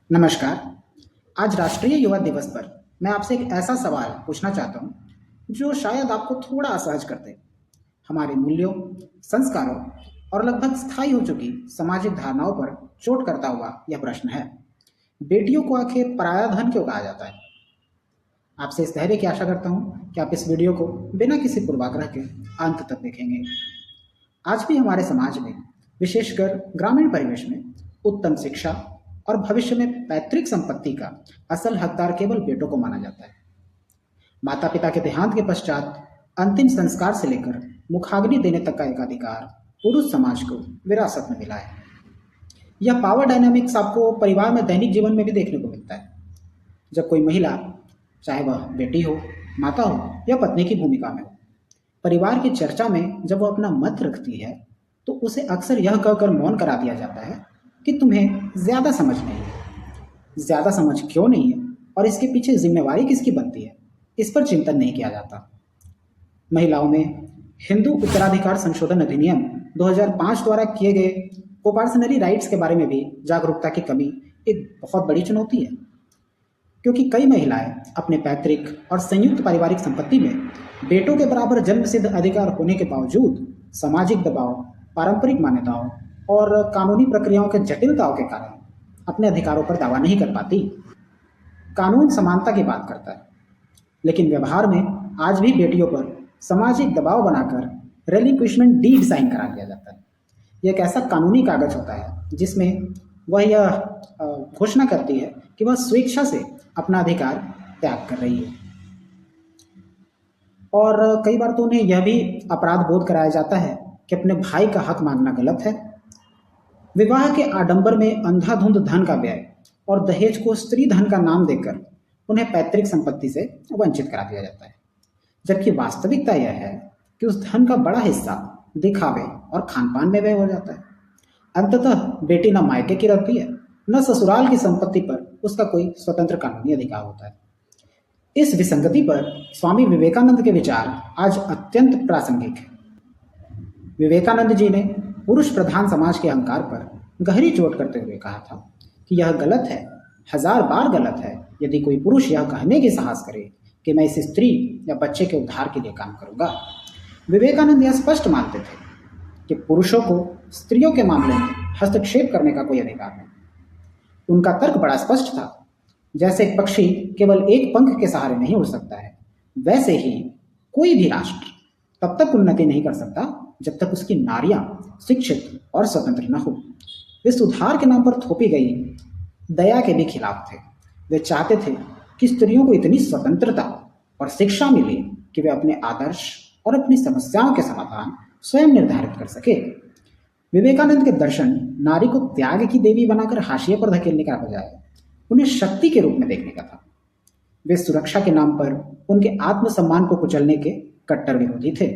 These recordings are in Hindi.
नमस्कार। आज राष्ट्रीय युवा दिवस पर मैं आपसे एक ऐसा सवाल पूछना चाहता हूँ जो शायद आपको थोड़ा असहज कर दे। हमारे मूल्यों, संस्कारों और लगभग स्थायी हो चुकी सामाजिक धारणाओं पर चोट करता हुआ यह प्रश्न है, बेटियों को आखिर पराया धन क्यों कहा जाता है? आपसे इस धैर्य की आशा करता हूँ कि आप इस वीडियो को बिना किसी पूर्वाग्रह के अंत तक देखेंगे। आज भी हमारे समाज में, विशेषकर ग्रामीण परिवेश में, उत्तम शिक्षा और भविष्य में पैतृक संपत्ति का असल हकदार केवल बेटों को माना जाता है। माता पिता के देहांत के पश्चात अंतिम संस्कार से लेकर मुखाग्नि देने तक का एक अधिकार पुरुष समाज को विरासत में मिला है। यह पावर डायनामिक्स आपको परिवार में दैनिक जीवन में भी देखने को मिलता है। जब कोई महिला, चाहे वह बेटी हो, माता हो या पत्नी की भूमिका में हो, परिवार की चर्चा में जब वो अपना मत रखती है तो उसे अक्सर यह कहकर मौन करा दिया जाता है कि तुम्हें ज़्यादा समझ नहीं है। ज़्यादा समझ क्यों नहीं है और इसके पीछे जिम्मेवारी किसकी बनती है, इस पर चिंतन नहीं किया जाता। महिलाओं में हिंदू उत्तराधिकार संशोधन अधिनियम 2005 द्वारा किए गए प्रोपार्शनरी राइट्स के बारे में भी जागरूकता की कमी एक बहुत बड़ी चुनौती है, क्योंकि कई महिलाएं अपने पैतृक और संयुक्त पारिवारिक संपत्ति में बेटों के बराबर जन्म सिद्ध अधिकार होने के बावजूद सामाजिक दबाव, पारंपरिक मान्यताओं और कानूनी प्रक्रियाओं के जटिलताओं के कारण अपने अधिकारों पर दावा नहीं कर पाती। कानून समानता की बात करता है, लेकिन व्यवहार में आज भी बेटियों पर सामाजिक दबाव बनाकर रेलिंक्विशमेंट डीड साइन करा दिया जाता है। यह एक ऐसा कानूनी कागज होता है जिसमें वह यह घोषणा करती है कि वह स्वेच्छा से अपना अधिकार त्याग कर रही है। और कई बार तो उन्हें यह भी अपराध बोध कराया जाता है कि अपने भाई का हक मांगना गलत है। विवाह के आडंबर में अंधाधुंध धन का व्यय और दहेज को स्त्री धन का नाम देकर उन्हें पैतृक संपत्ति से वंचित करा दिया जाता है, जबकि वास्तविकता यह है कि उस धन का बड़ा हिस्सा दिखावे और खान पान में व्यय हो जाता है। अंततः बेटी न मायके की रहती है, न ससुराल की संपत्ति पर उसका कोई स्वतंत्र कानूनी अधिकार होता है। इस विसंगति पर स्वामी विवेकानंद के विचार आज अत्यंत प्रासंगिक है। विवेकानंद जी ने पुरुष प्रधान समाज के अहंकार पर गहरी चोट करते हुए कहा था कि यह गलत है, हजार बार गलत है, यदि कोई पुरुष यह कहने की साहस करे कि मैं इस स्त्री या बच्चे के उद्धार के लिए काम करूंगा। विवेकानंद यह स्पष्ट मानते थे कि पुरुषों को स्त्रियों के मामले में हस्तक्षेप करने का कोई अधिकार नहीं। उनका तर्क बड़ा स्पष्ट था, जैसे एक पक्षी केवल एक पंख के सहारे नहीं उड़ सकता है, वैसे ही कोई भी राष्ट्र तब तक उन्नति नहीं कर सकता जब तक उसकी नारियां शिक्षित और स्वतंत्र न हो। वे सुधार के नाम पर थोपी गई दया के भी खिलाफ थे। वे चाहते थे कि स्त्रियों को इतनी स्वतंत्रता और शिक्षा मिले कि वे अपने आदर्श और अपनी समस्याओं के समाधान स्वयं निर्धारित कर सके। विवेकानंद के दर्शन नारी को त्याग की देवी बनाकर हाशिए पर धकेलने का बजाय उन्हें शक्ति के रूप में देखने का था। वे सुरक्षा के नाम पर उनके आत्मसम्मान को कुचलने के कट्टर विरोधी थे।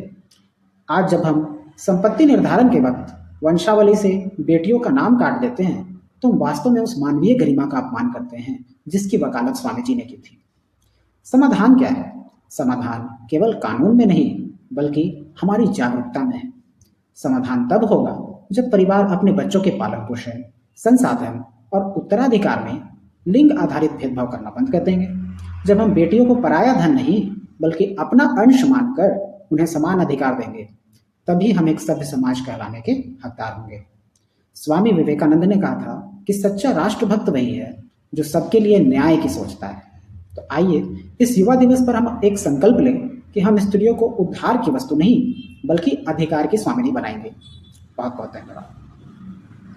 आज जब हम संपत्ति निर्धारण के वक्त वंशावली से बेटियों का नाम काट देते हैं तो हम वास्तव में उस मानवीय गरिमा का अपमान करते हैं जिसकी वकालत स्वामी जी ने की थी। समाधान क्या है? समाधान केवल कानून में नहीं बल्कि हमारी जागरूकता में है। समाधान तब होगा जब परिवार अपने बच्चों के पालन पोषण, संसाधन और उत्तराधिकार में लिंग आधारित भेदभाव करना बंद कर देंगे। जब हम बेटियों को पराया धन नहीं बल्कि अपना अंश मानकर उन्हें समान अधिकार देंगे, तभी हम एक सभ्य समाज कहलाने के हकदार होंगे। स्वामी विवेकानंद ने कहा था कि सच्चा राष्ट्रभक्त वही है जो सबके लिए न्याय की सोचता है। तो आइए इस युवा दिवस पर हम एक संकल्प लें कि हम स्त्रियों को उद्धार की वस्तु नहीं बल्कि अधिकार की स्वामिनी बनाएंगे। बहुत बहुत धन्यवाद।